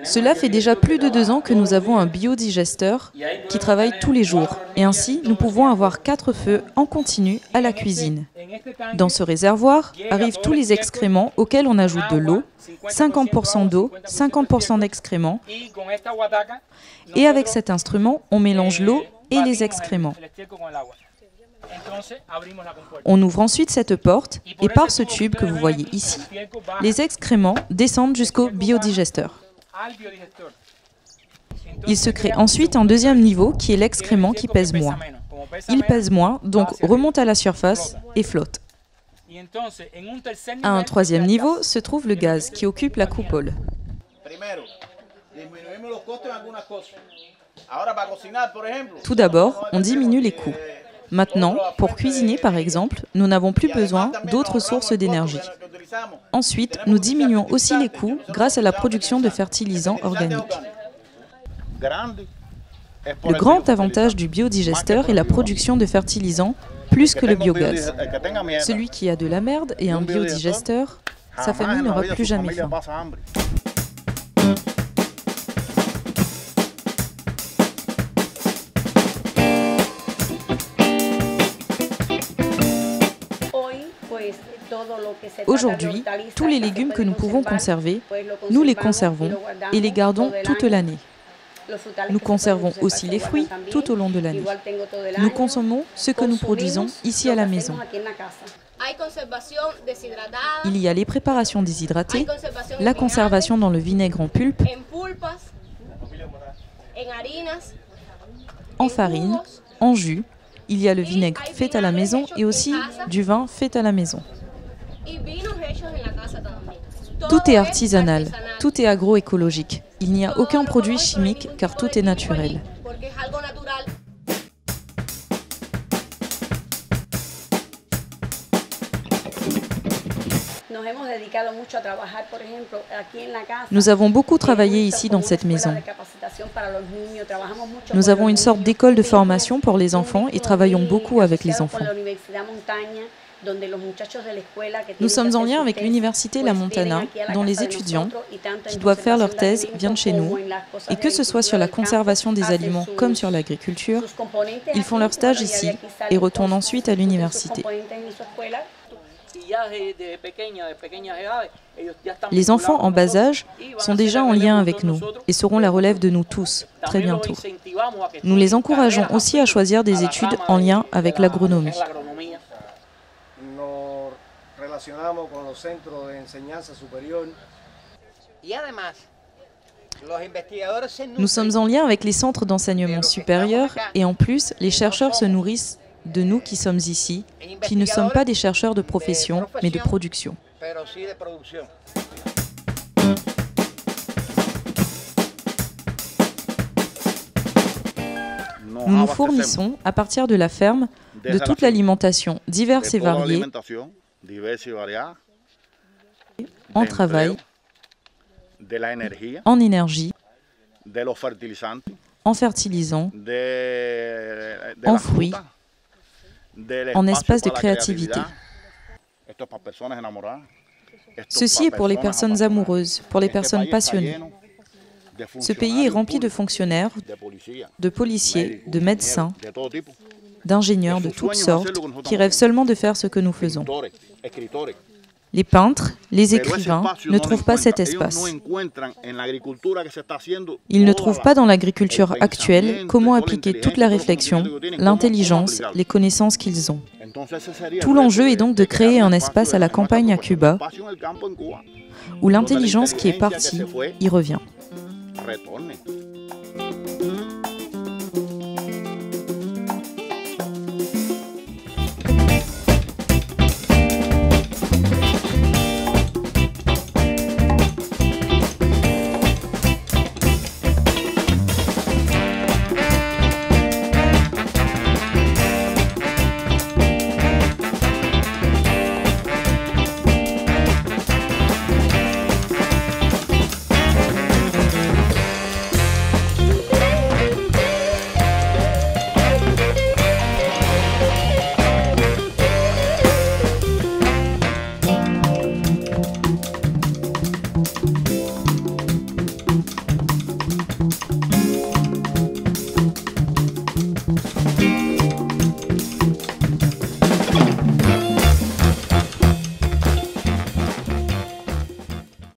Cela fait déjà plus de 2 ans que nous avons un biodigesteur qui travaille tous les jours. Et ainsi, nous pouvons avoir 4 feux en continu à la cuisine. Dans ce réservoir arrivent tous les excréments auxquels on ajoute de l'eau, 50% d'eau, 50% d'excréments. Et avec cet instrument, on mélange l'eau et les excréments. On ouvre ensuite cette porte et par ce tube que vous voyez ici, les excréments descendent jusqu'au biodigesteur. Il se crée ensuite un deuxième niveau qui est l'excrément qui pèse moins. Il pèse moins, donc remonte à la surface et flotte. À un troisième niveau se trouve le gaz qui occupe la coupole. Tout d'abord, on diminue les coûts. Maintenant, pour cuisiner par exemple, nous n'avons plus besoin d'autres sources d'énergie. Ensuite, nous diminuons aussi les coûts grâce à la production de fertilisants organiques. Le grand avantage du biodigesteur est la production de fertilisants plus que le biogaz. Celui qui a de la merde et un biodigesteur, sa famille n'aura plus jamais faim. Aujourd'hui, tous les légumes que nous pouvons conserver, nous les conservons et les gardons toute l'année. Nous conservons aussi les fruits tout au long de l'année. Nous consommons ce que nous produisons ici à la maison. Il y a les préparations déshydratées, la conservation dans le vinaigre en pulpe, en farine, en jus. Il y a le vinaigre fait à la maison et aussi du vin fait à la maison. Tout est artisanal, tout est agroécologique. Il n'y a aucun produit chimique car tout est naturel. Nous avons beaucoup travaillé ici dans cette maison. Nous avons une sorte d'école de formation pour les enfants et travaillons beaucoup avec les enfants. Nous sommes en lien avec l'université La Montana, dont les étudiants, qui doivent faire leur thèse, viennent chez nous, et que ce soit sur la conservation des aliments comme sur l'agriculture, ils font leur stage ici et retournent ensuite à l'université. Les enfants en bas âge sont déjà en lien avec nous et seront la relève de nous tous, très bientôt. Nous les encourageons aussi à choisir des études en lien avec l'agronomie. Nous sommes en lien avec les centres d'enseignement supérieur et en plus, les chercheurs se nourrissent de nous qui sommes ici, qui ne sommes pas des chercheurs de profession, mais de production. Nous nous fournissons, à partir de la ferme, de toute l'alimentation diverse et variée, en travail, en énergie, en fertilisants, en fruits, en espace de créativité. Ceci est pour les personnes amoureuses, pour les personnes passionnées. Ce pays est rempli de fonctionnaires, de policiers, de médecins, d'ingénieurs de toutes sortes qui rêvent seulement de faire ce que nous faisons. Les peintres, les écrivains ne trouvent pas cet espace. Ils ne trouvent pas dans l'agriculture actuelle comment appliquer toute la réflexion, l'intelligence, les connaissances qu'ils ont. Tout l'enjeu est donc de créer un espace à la campagne à Cuba où l'intelligence qui est partie y revient.